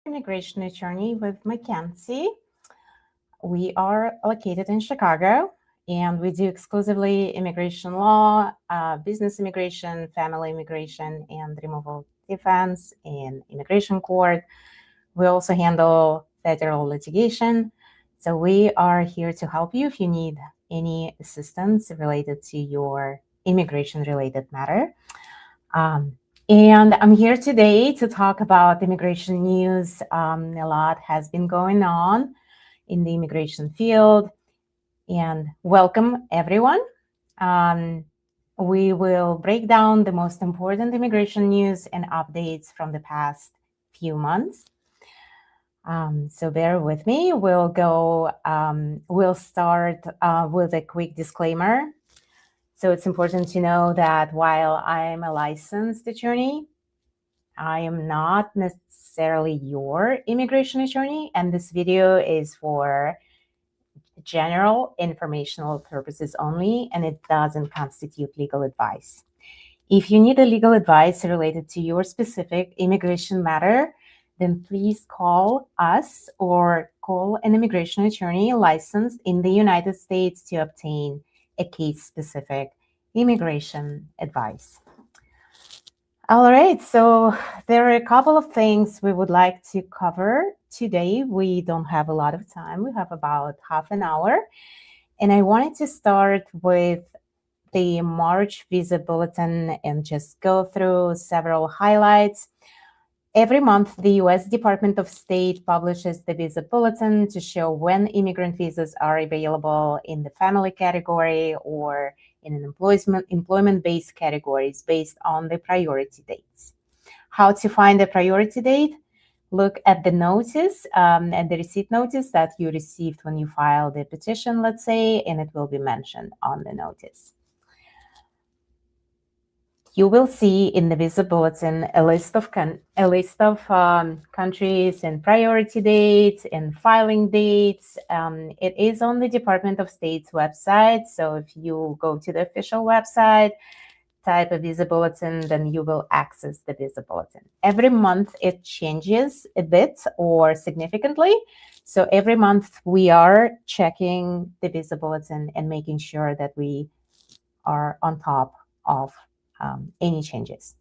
Immigration attorney with Mackenzie. We are located in Chicago, and we do exclusively immigration law, business immigration, family immigration, and removal defense in immigration court. We also handle federal litigation. So we are here to help you if you need any assistance related to your immigration-related matter. And I'm here today to talk about immigration news. A lot has been going on in the immigration field. And welcome, everyone. We will break down the most important immigration news and updates from the past few months. So bear with me. We'll start with a quick disclaimer. So it's important to know that while I'm a licensed attorney, I am not necessarily your immigration attorney, and this video is for general informational purposes only, and it doesn't constitute legal advice. If you need a legal advice related to your specific immigration matter, then please call us or call an immigration attorney licensed in the United States to obtain a case-specific immigration advice. All right, so there are a couple of things we would like to cover today. We don't have a lot of time. We have about half an hour. And I wanted to start with the March Visa Bulletin and just go through several highlights. Every month, the U.S. Department of State publishes the Visa Bulletin to show when immigrant visas are available in the family category or in an employment-based categories based on the priority dates. How to find a priority date? Look at the notice, at the receipt notice that you received when you filed the petition, let's say, and it will be mentioned on the notice. You will see in the Visa Bulletin a list of countries and priority dates and filing dates. It is on the Department of State's website. So if you go to the official website, type a Visa Bulletin, then you will access the Visa Bulletin. Every month it changes a bit or significantly. So every month we are checking the Visa Bulletin and making sure that we are on top of any changes.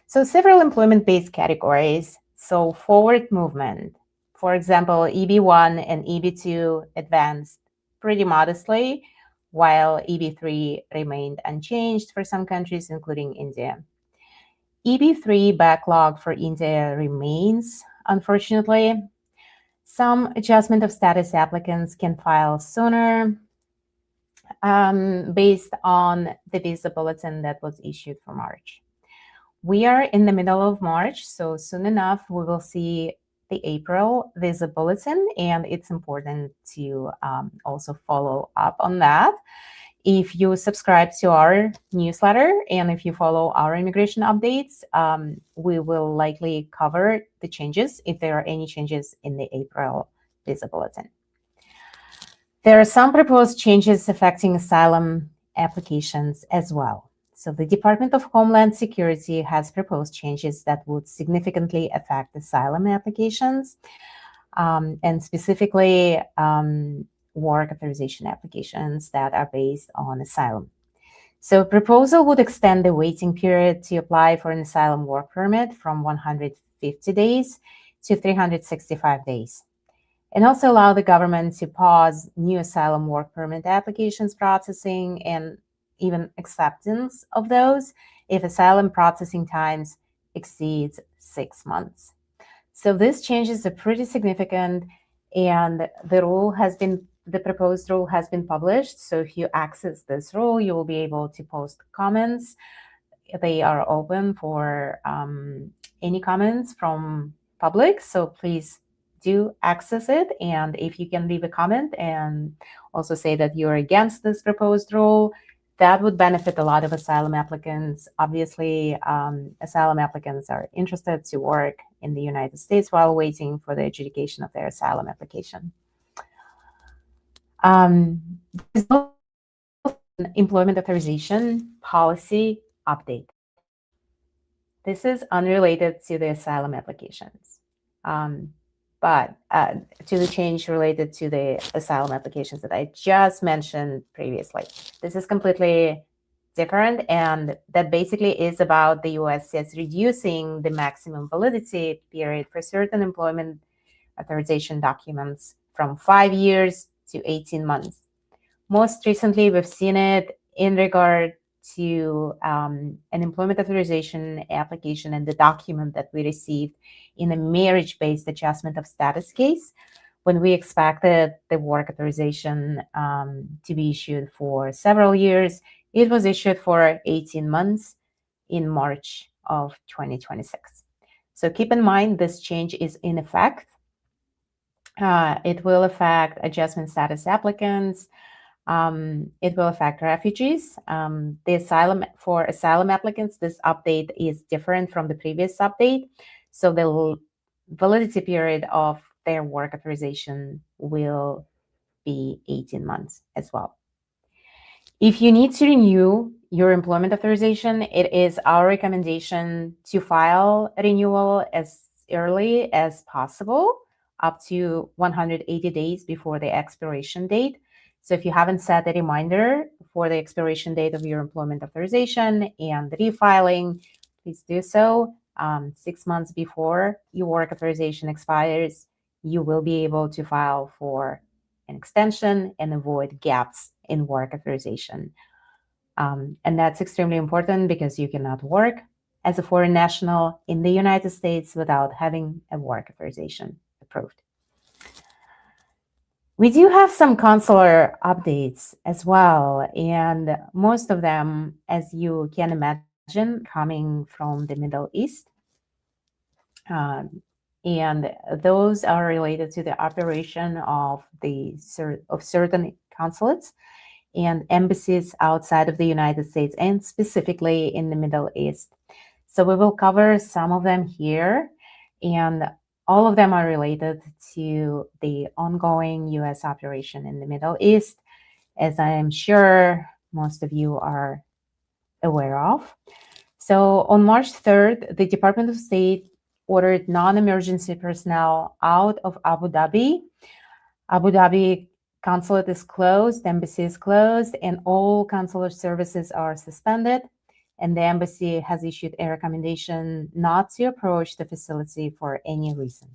So several employment-based categories. So forward movement, for example, EB1 and EB2 advanced pretty modestly, while EB3 remained unchanged for some countries, including India. EB3 backlog for India remains, unfortunately. Some adjustment of status applicants can file sooner, based on the Visa Bulletin that was issued for March. We are in the middle of March, so soon enough we will see the April Visa Bulletin, and it's important to also follow up on that. If you subscribe to our newsletter and if you follow our immigration updates, we will likely cover the changes if there are any changes in the April Visa Bulletin. There are some proposed changes affecting asylum applications as well. So the Department of Homeland Security has proposed changes that would significantly affect asylum applications, and specifically work authorization applications that are based on asylum. So a proposal would extend the waiting period to apply for an asylum work permit from 150 days to 365 days. And also allow the government to pause new asylum work permit applications processing and even acceptance of those if asylum processing times exceeds 6 months. So these changes are pretty significant, and the proposed rule has been published. So if you access this rule, you will be able to post comments. They are open for any comments from public, so please do access it. And if you can leave a comment and also say that you're against this proposed rule, that would benefit a lot of asylum applicants. Obviously, asylum applicants are interested to work in the United States while waiting for the adjudication of their asylum application. Employment authorization policy update. This is unrelated to the asylum applications. But to the change related to the asylum applications that I just mentioned previously, this is completely different, and that basically is about the USCIS reducing the maximum validity period for certain employment authorization documents from 5 years to 18 months. Most recently, we've seen it in regard to an employment authorization application and the document that we received in a marriage-based adjustment of status case, when we expected the work authorization to be issued for several years. It was issued for 18 months in March of 2026. So keep in mind, this change is in effect. It will affect adjustment status applicants. It will affect refugees. For asylum applicants, this update is different from the previous update. So the validity period of their work authorization will be 18 months as well. If you need to renew your employment authorization, it is our recommendation to file a renewal as early as possible, up to 180 days before the expiration date. So if you haven't set a reminder for the expiration date of your employment authorization and refiling, please do so. 6 months before your work authorization expires, you will be able to file for an extension and avoid gaps in work authorization. And that's extremely important because you cannot work as a foreign national in the United States without having a work authorization approved. We do have some consular updates as well, and most of them, as you can imagine, coming from the Middle East. And those are related to the operation of certain consulates and embassies outside of the United States, and specifically in the Middle East. So we will cover some of them here, and all of them are related to the ongoing U.S. operation in the Middle East, as I am sure most of you are aware of. So on March 3rd, the Department of State ordered non-emergency personnel out of Abu Dhabi. Abu Dhabi consulate is closed, embassy is closed, and all consular services are suspended. And the embassy has issued a recommendation not to approach the facility for any reason.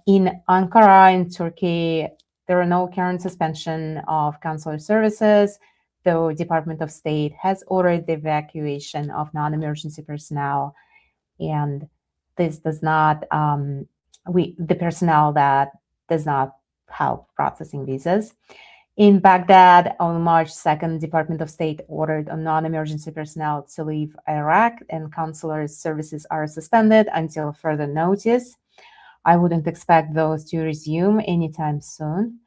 In Ankara, in Turkey, there are no current suspension of consular services, though Department of State has ordered the evacuation of non-emergency personnel, and this does not, the personnel that does not help processing visas. In Baghdad, on March 2nd, Department of State ordered on non-emergency personnel to leave Iraq, and consular services are suspended until further notice. I wouldn't expect those to resume anytime soon.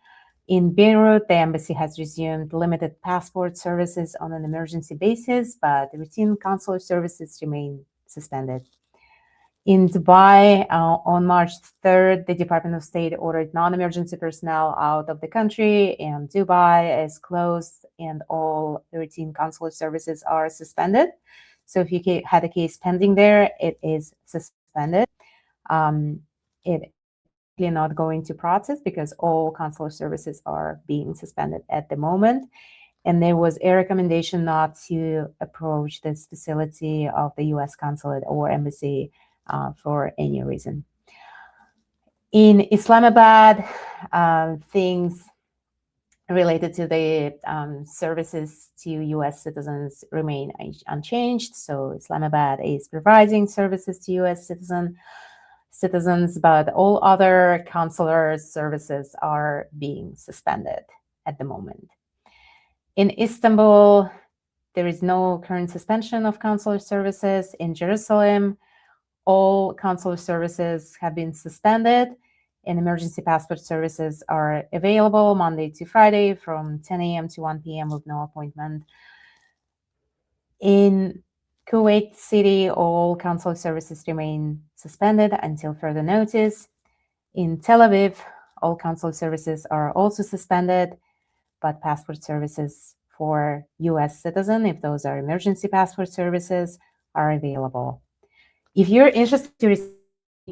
In Beirut, the embassy has resumed limited passport services on an emergency basis, but routine consular services remain suspended. In Dubai, on March 3rd, the Department of State ordered non-emergency personnel out of the country, and Dubai is closed and all routine consular services are suspended. So if you had a case pending there, it is suspended. It is not going to process because all consular services are being suspended at the moment. And there was a recommendation not to approach this facility of the U.S. consulate or embassy for any reason. In Islamabad, things related to the services to U.S. citizens remain unchanged. So Islamabad is providing services to U.S. citizens, but all other consular services are being suspended at the moment. In Istanbul, there is no current suspension of consular services. In Jerusalem, all consular services have been suspended, and emergency passport services are available Monday to Friday from 10 a.m. to 1 p.m. with no appointment. In Kuwait City, all consular services remain suspended until further notice. In Tel Aviv, all consular services are also suspended, but passport services for U.S. citizens, if those are emergency passport services, are available. If you're interested to receive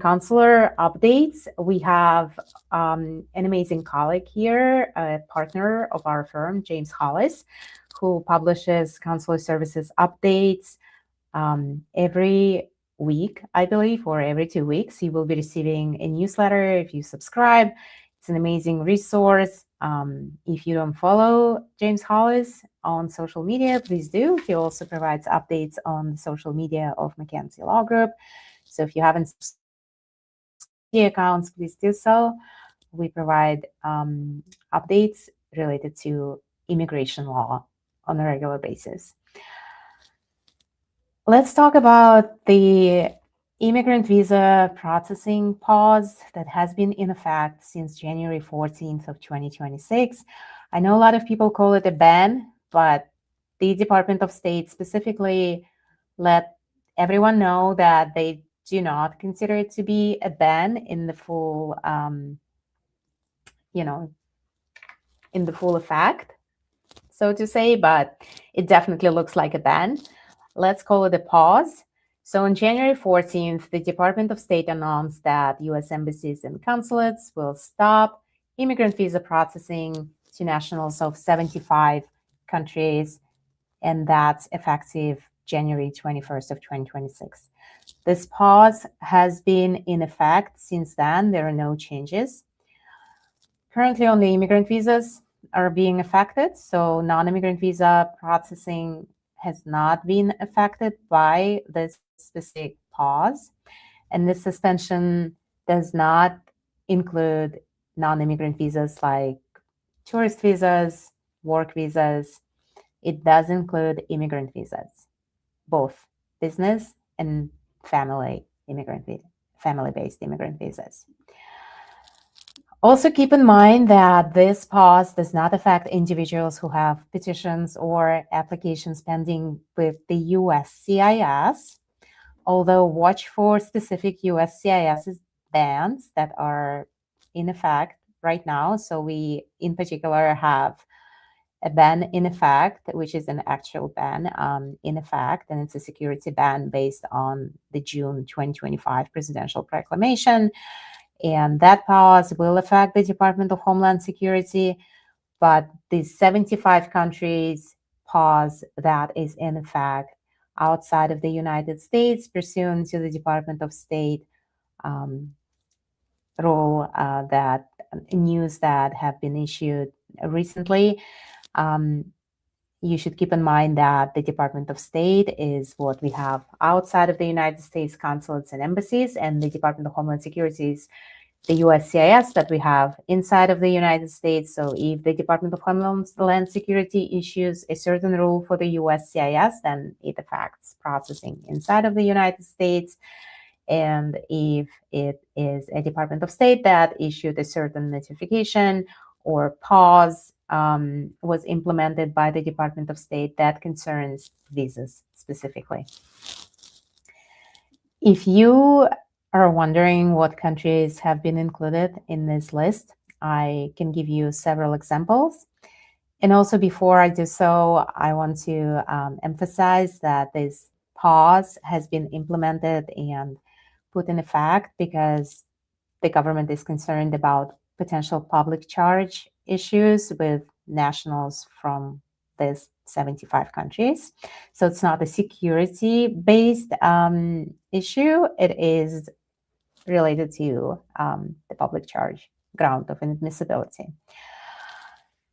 consular updates, we have an amazing colleague here, a partner of our firm, James Hollis, who publishes consular services updates every week, I believe, or every 2 weeks. You will be receiving a newsletter if you subscribe. It's an amazing resource. If you don't follow James Hollis on social media, please do. He also provides updates on the social media of Mackenzie Law Group. So if you haven't subscribed to accounts, please do so. We provide updates related to immigration law on a regular basis. Let's talk about the immigrant visa processing pause that has been in effect since January 14th of 2026. I know a lot of people call it a ban, but the Department of State specifically let everyone know that they do not consider it to be a ban in the full, in the full effect, so to say, but it definitely looks like a ban. Let's call it a pause. So on January 14th, the Department of State announced that U.S. embassies and consulates will stop immigrant visa processing to nationals of 75 countries, and that's effective January 21st of 2026. This pause has been in effect since then. There are no changes. Currently, only immigrant visas are being affected, so non-immigrant visa processing has not been affected by this specific pause. And this suspension does not include non-immigrant visas like tourist visas, work visas. It does include immigrant visas, both business and family-based immigrant visas. Also, keep in mind that this pause does not affect individuals who have petitions or applications pending with the USCIS, although watch for specific USCIS bans that are in effect right now. So we, in particular, have a ban in effect, which is an actual ban in effect, and it's a security ban based on the June 2025 presidential proclamation. And that pause will affect the Department of Homeland Security, but the 75 countries pause that is in effect outside of the United States, pursuant to the Department of State rule that news that have been issued recently. You should keep in mind that the Department of State is what we have outside of the United States consulates and embassies, and the Department of Homeland Security is the USCIS that we have inside of the United States. So if the Department of Homeland Security issues a certain rule for the USCIS, then it affects processing inside of the United States. And if it is a Department of State that issued a certain notification or pause was implemented by the Department of State, that concerns visas specifically. If you are wondering what countries have been included in this list, I can give you several examples. And also, before I do so, I want to emphasize that this pause has been implemented and put in effect because the government is concerned about potential public charge issues with nationals from these 75 countries. So it's not a security-based issue. It is related to the public charge ground of inadmissibility.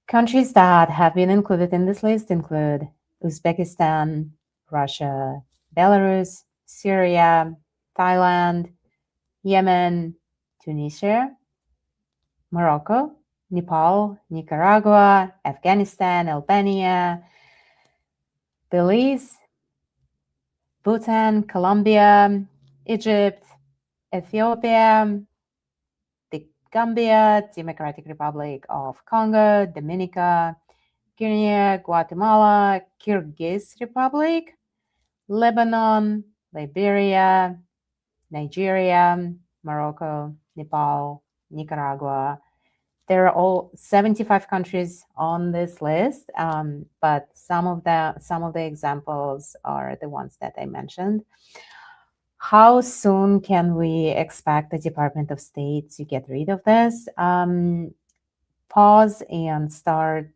Countries that have been included in this list include Uzbekistan, Russia, Belarus, Syria, Thailand, Yemen, Tunisia, Morocco, Nepal, Nicaragua, Afghanistan, Albania, Belize, Bhutan, Colombia, Egypt, Ethiopia, the Gambia, Democratic Republic of Congo, Dominica, Guinea, Guatemala, Kyrgyz Republic, Lebanon, Liberia, Nigeria, Morocco, Nepal, Nicaragua. There are all 75 countries on this list, but some of the examples are the ones that I mentioned. How soon can we expect the Department of State to get rid of this pause and start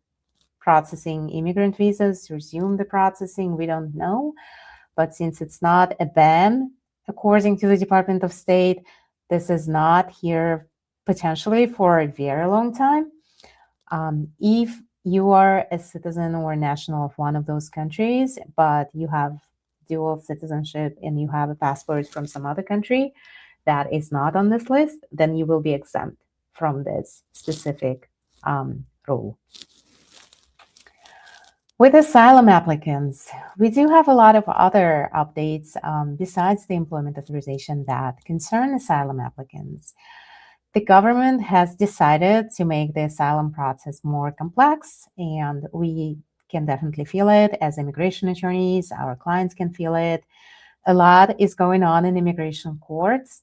processing immigrant visas, resume the processing? We don't know. But since it's not a ban, according to the Department of State, this is not here potentially for a very long time. If you are a citizen or national of one of those countries, but you have dual citizenship and you have a passport from some other country that is not on this list, then you will be exempt from this specific rule. With asylum applicants, we do have a lot of other updates besides the employment authorization that concern asylum applicants. The government has decided to make the asylum process more complex, and we can definitely feel it as immigration attorneys. Our clients can feel it. A lot is going on in immigration courts.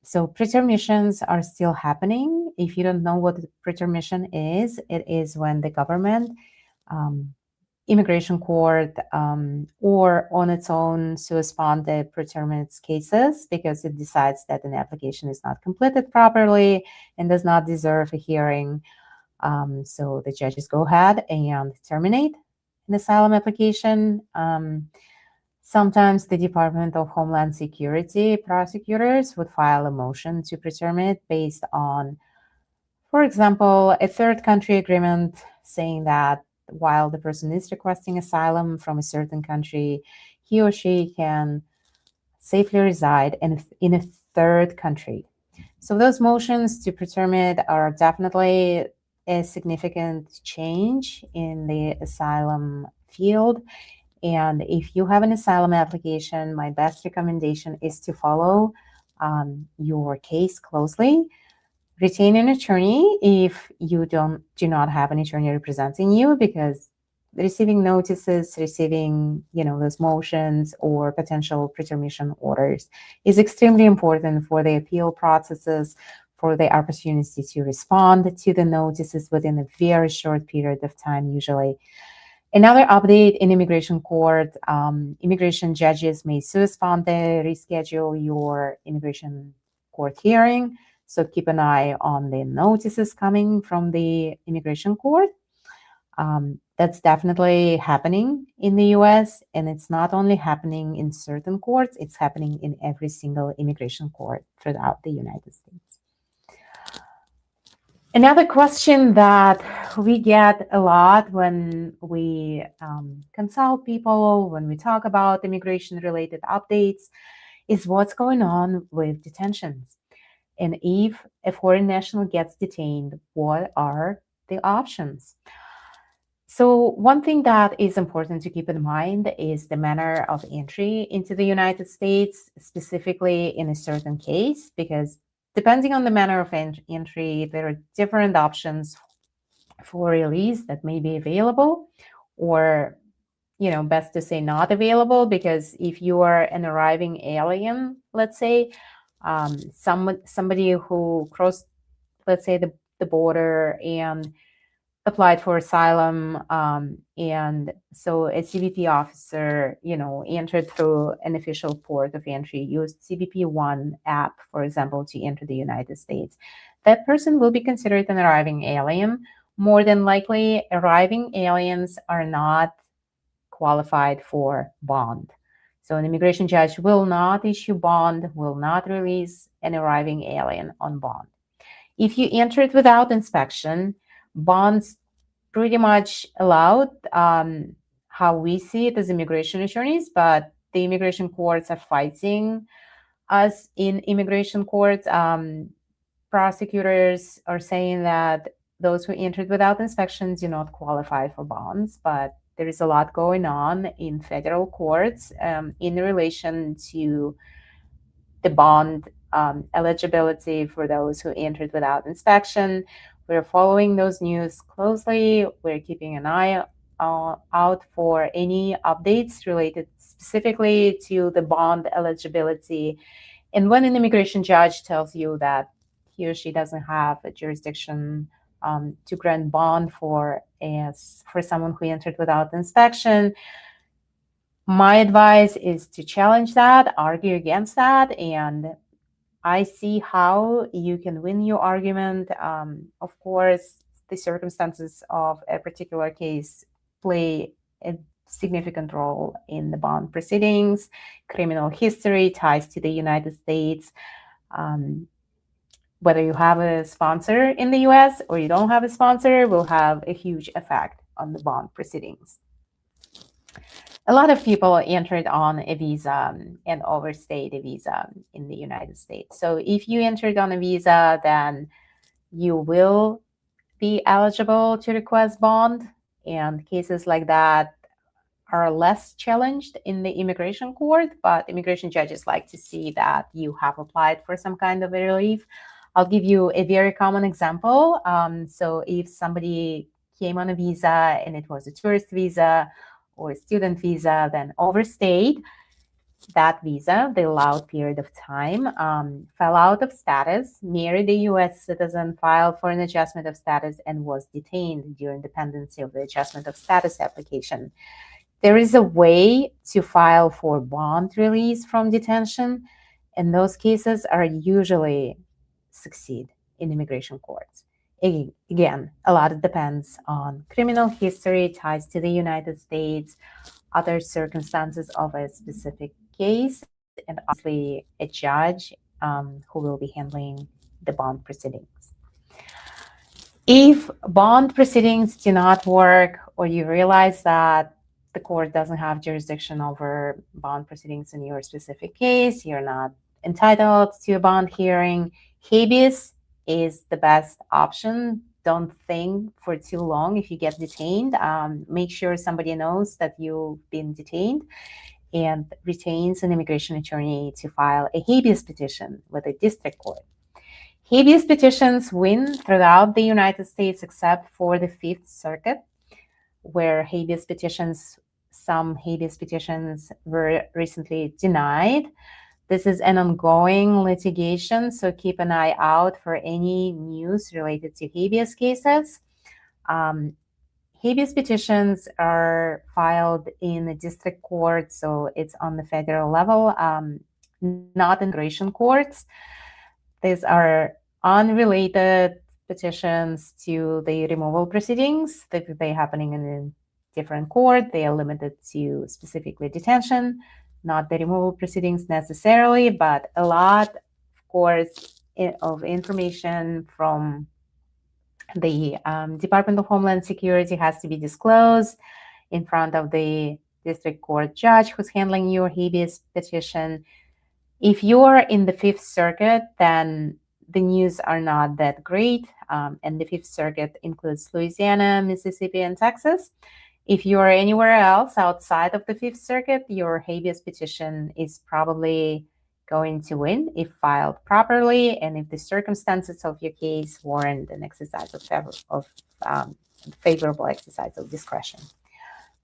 So pretermissions are still happening. If you don't know what the pretermission is, it is when the government, immigration court, or on its own sua sponte pretermits cases because it decides that an application is not completed properly and does not deserve a hearing. So the judges go ahead and terminate an asylum application. Sometimes the Department of Homeland Security prosecutors would file a motion to pretermit based on, for example, a third country agreement saying that while the person is requesting asylum from a certain country, he or she can safely reside in a third country. So those motions to pretermit are definitely a significant change in the asylum field. And if you have an asylum application, my best recommendation is to follow your case closely. Retain an attorney if you do not have an attorney representing you, because receiving notices, receiving those motions or potential pretermission orders is extremely important for the appeal processes, for the opportunity to respond to the notices within a very short period of time usually. Another update in immigration court, immigration judges may sua sponte reschedule your immigration court hearing. So keep an eye on the notices coming from the immigration court. That's definitely happening in the US, and it's not only happening in certain courts, it's happening in every single immigration court throughout the United States. Another question that we get a lot when we consult people, when we talk about immigration-related updates, is what's going on with detentions. And if a foreign national gets detained, what are the options? So one thing that is important to keep in mind is the manner of entry into the United States, specifically in a certain case, because depending on the manner of entry, there are different options for release that may be available, or, best to say not available, because if you are an arriving alien, let's say, somebody who crossed, let's say, the border and applied for asylum, and so a CBP officer, entered through an official port of entry, used CBP One app, for example, to enter the United States. That person will be considered an arriving alien. More than likely, arriving aliens are not qualified for bond. So an immigration judge will not issue bond, will not release an arriving alien on bond. If you entered without inspection, bonds pretty much allowed, how we see it as immigration attorneys, but the immigration courts are fighting us in immigration courts. Prosecutors are saying that those who entered without inspection do not qualify for bonds, but there is a lot going on in federal courts in relation to the bond eligibility for those who entered without inspection. We're following those news closely. We're keeping an eye out for any updates related specifically to the bond eligibility. And when an immigration judge tells you that he or she doesn't have a jurisdiction to grant bond for someone who entered without inspection, My advice is to challenge that, argue against that, and I see how you can win your argument. Of course, the circumstances of a particular case play a significant role in the bond proceedings. Criminal history, ties to the United States. Whether you have a sponsor in the US or you don't have a sponsor will have a huge effect on the bond proceedings. A lot of people entered on a visa and overstayed a visa in the United States. So if you entered on a visa, then you will be eligible to request bond, and cases like that are less challenged in the immigration court, but immigration judges like to see that you have applied for some kind of a relief. I'll give you a very common example. So if somebody came on a visa and it was a tourist visa or a student visa, then overstayed that visa, the allowed period of time, fell out of status, married a U.S. citizen, filed for an adjustment of status, and was detained during the pendency of the adjustment of status application. There is a way to file for bond release from detention, and those cases are usually succeed in immigration courts. Again, a lot depends on criminal history, ties to the United States, other circumstances of a specific case, and obviously a judge who will be handling the bond proceedings. If bond proceedings do not work, or you realize that the court doesn't have jurisdiction over bond proceedings in your specific case, you're not entitled to a bond hearing, habeas is the best option. Don't think for too long if you get detained. Make sure somebody knows that you've been detained and retains an immigration attorney to file a habeas petition with a district court. Habeas petitions win throughout the United States except for the Fifth Circuit, where some habeas petitions were recently denied. This is an ongoing litigation, so keep an eye out for any news related to habeas cases. Habeas petitions are filed in the district court, so it's on the federal level, not immigration courts. These are unrelated petitions to the removal proceedings that they're happening in a different court. They are limited to specifically detention, not the removal proceedings necessarily, but a lot, of course, of information from the Department of Homeland Security has to be disclosed in front of the district court judge who's handling your habeas petition. If you're in the Fifth Circuit, then the news are not that great, and the Fifth Circuit includes Louisiana, Mississippi, and Texas. If you're anywhere else outside of the Fifth Circuit, your habeas petition is probably going to win if filed properly and if the circumstances of your case warrant an exercise of favorable exercise of discretion,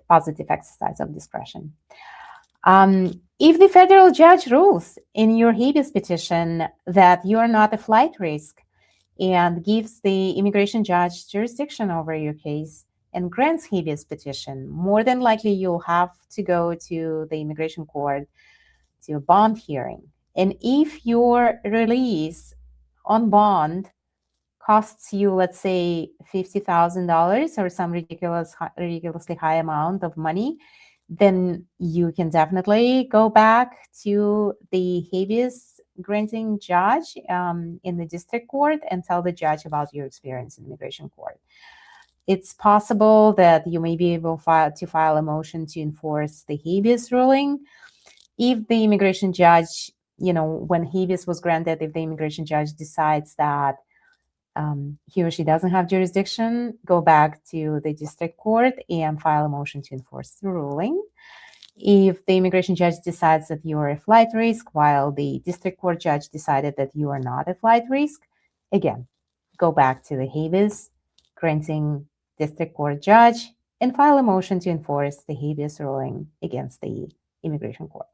positive exercise of discretion. If the federal judge rules in your habeas petition that you are not a flight risk and gives the immigration judge jurisdiction over your case and grants habeas petition, more than likely you'll have to go to the immigration court to a bond hearing. And if your release on bond costs you, let's say, $50,000 or some ridiculously high amount of money, then you can definitely go back to the habeas granting judge in the district court and tell the judge about your experience in immigration court. It's possible that you may be able to file a motion to enforce the habeas ruling. If the immigration judge, when habeas was granted, if the immigration judge decides that he or she doesn't have jurisdiction, go back to the district court and file a motion to enforce the ruling. If the immigration judge decides that you are a flight risk while the district court judge decided that you are not a flight risk, again, go back to the habeas granting district court judge and file a motion to enforce the habeas ruling against the immigration court.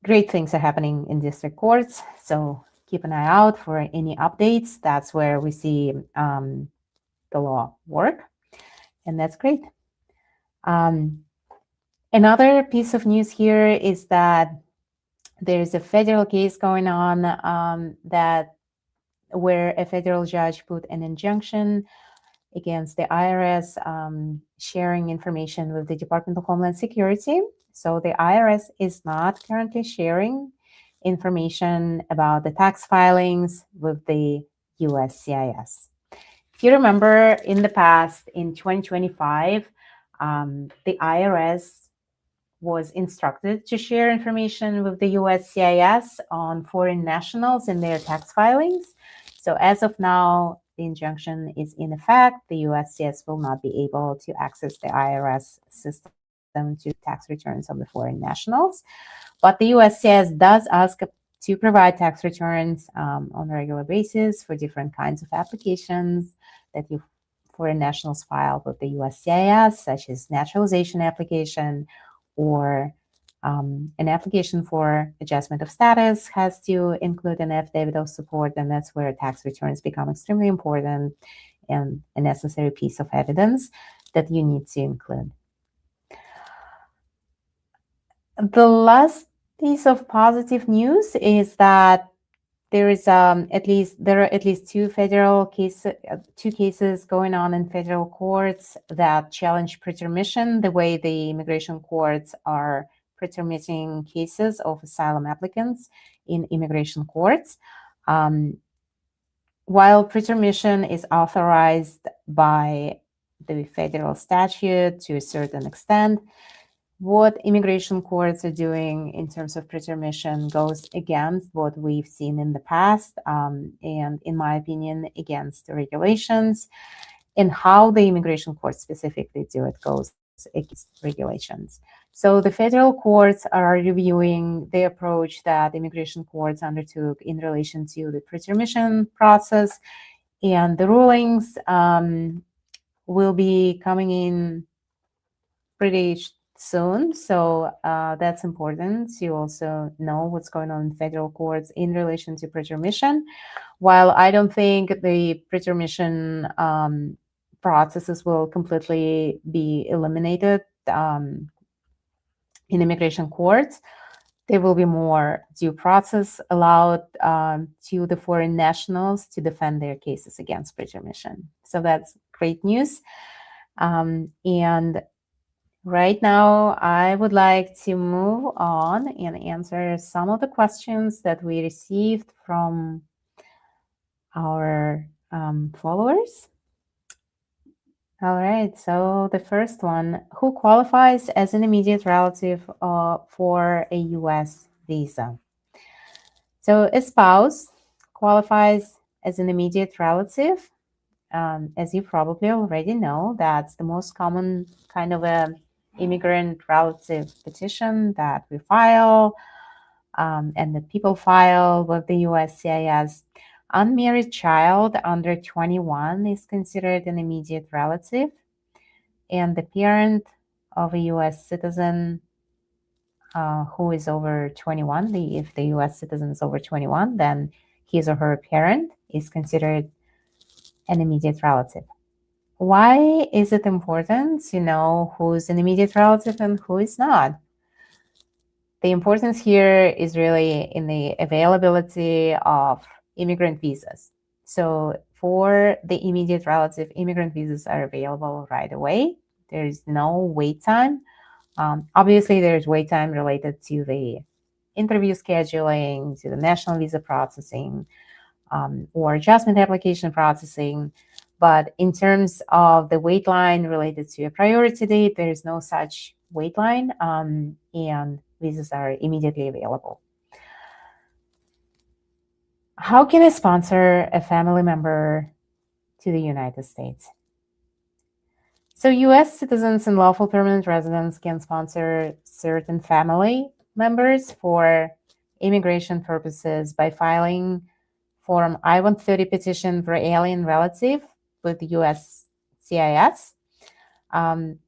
Great things are happening in district courts, so keep an eye out for any updates. That's where we see the law work, and that's great. Another piece of news here is that there's a federal case going on where a federal judge put an injunction against the IRS sharing information with the Department of Homeland Security. So the IRS is not currently sharing information about the tax filings with the USCIS. If you remember, in the past, in 2025, the IRS was instructed to share information with the USCIS on foreign nationals and their tax filings. So as of now, the injunction is in effect. The USCIS will not be able to access the IRS system to tax returns of the foreign nationals. But the USCIS does ask to provide tax returns on a regular basis for different kinds of applications that foreign nationals file with the USCIS, such as naturalization application, or an application for adjustment of status has to include an affidavit of support, and that's where tax returns become extremely important and a necessary piece of evidence that you need to include. The last piece of positive news is that there are at least two cases going on in federal courts that challenge pretermission, the way the immigration courts are pretermitting cases of asylum applicants in immigration courts. While pretermission is authorized by the federal statute to a certain extent, what immigration courts are doing in terms of pretermission goes against what we've seen in the past, and in my opinion, against the regulations. And how the immigration courts specifically do it goes against regulations. So the federal courts are reviewing the approach that immigration courts undertook in relation to the pretermission process, and the rulings will be coming in pretty soon. So that's important to also know what's going on in federal courts in relation to pretermission. While I don't think the pretermission processes will completely be eliminated in immigration courts, there will be more due process allowed to the foreign nationals to defend their cases against pretermission. So that's great news. And right now, I would like to move on and answer some of the questions that we received from our followers. All right, so the first one, who qualifies as an immediate relative for a U.S. visa? So a spouse qualifies as an immediate relative. As you probably already know, that's the most common kind of a immigrant relative petition that we file and that people file with the USCIS. Unmarried child under 21 is considered an immediate relative, and the parent of a U.S. citizen who is over 21, if the U.S. citizen is over 21, then his or her parent is considered an immediate relative. Why is it important to know who's an immediate relative and who is not? The importance here is really in the availability of immigrant visas. So for the immediate relative, immigrant visas are available right away. There's no wait time. Obviously, there's wait time related to the interview scheduling, to the national visa processing, or adjustment application processing. But in terms of the wait line related to a priority date, there is no such wait line, and visas are immediately available. How can I sponsor a family member to the United States? So U.S. citizens and lawful permanent residents can sponsor certain family members for immigration purposes by filing Form I-130 petition for alien relative with the USCIS.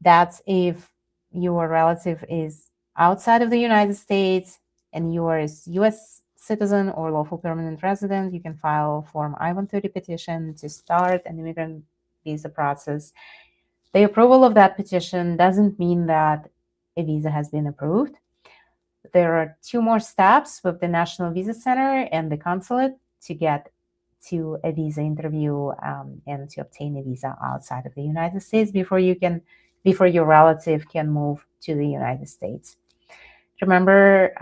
That's if your relative is outside of the United States and you are a U.S. citizen or lawful permanent resident, you can file Form I-130 petition to start an immigrant visa process. The approval of that petition doesn't mean that a visa has been approved. There are 2 more steps with the National Visa Center and the consulate to get to a visa interview and to obtain a visa outside of the United States before your relative can move to the United States. Remember,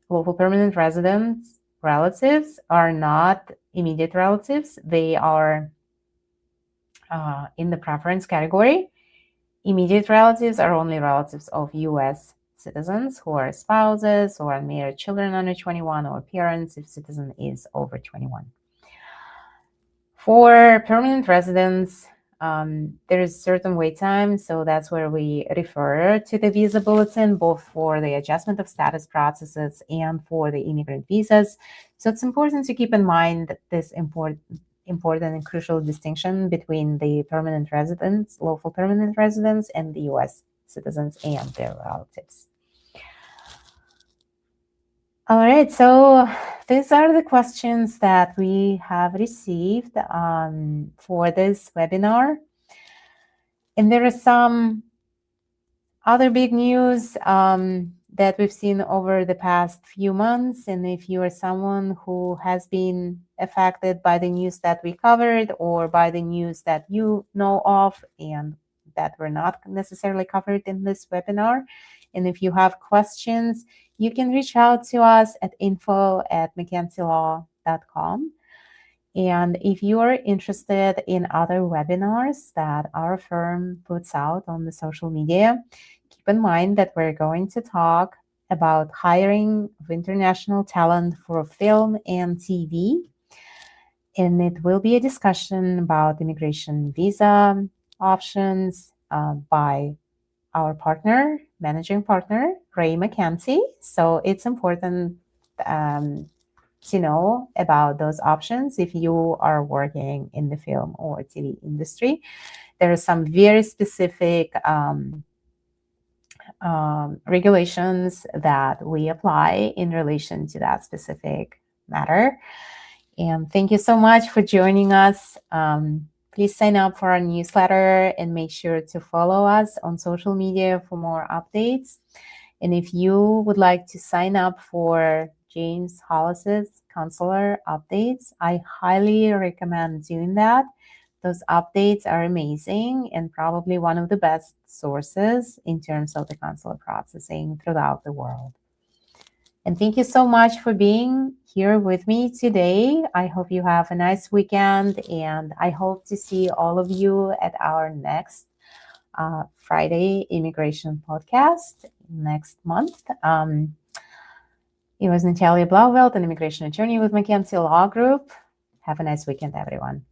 local permanent relatives are not immediate relatives. They are in the preference category. Immediate relatives are only relatives of U.S. citizens who are spouses or unmarried children under 21 or parents if citizen is over 21. For permanent residents, there is certain wait time, so that's where we refer to the visa bulletin, both for the adjustment of status processes and for the immigrant visas. So it's important to keep in mind this important and crucial distinction between the permanent residents, local permanent residents, and the U.S. citizens and their relatives. All right, so these are the questions that we have received for this webinar. And there is some other big news that we've seen over the past few months. And if you are someone who has been affected by the news that we covered or by the news that you know of and that were not necessarily covered in this webinar, and if you have questions, you can reach out to us at info@mckenzielaw.com. And if you are interested in other webinars that our firm puts out on the social media, keep in mind that we're going to talk about hiring of international talent for film and TV. And it will be a discussion about immigration visa options by our managing partner, Ray McKenzie. So it's important to know about those options if you are working in the film or TV industry. There are some very specific regulations that we apply in relation to that specific matter. And thank you so much for joining us. Please sign up for our newsletter and make sure to follow us on social media for more updates. And if you would like to sign up for James Hollis's consular updates, I highly recommend doing that. Those updates are amazing and probably one of the best sources in terms of the consular processing throughout the world. And thank you so much for being here with me today. I hope you have a nice weekend, and I hope to see all of you at our next Friday immigration podcast next month. It was Natalia Blauvelt, an immigration attorney with McKenzie Law Group. Have a nice weekend, everyone.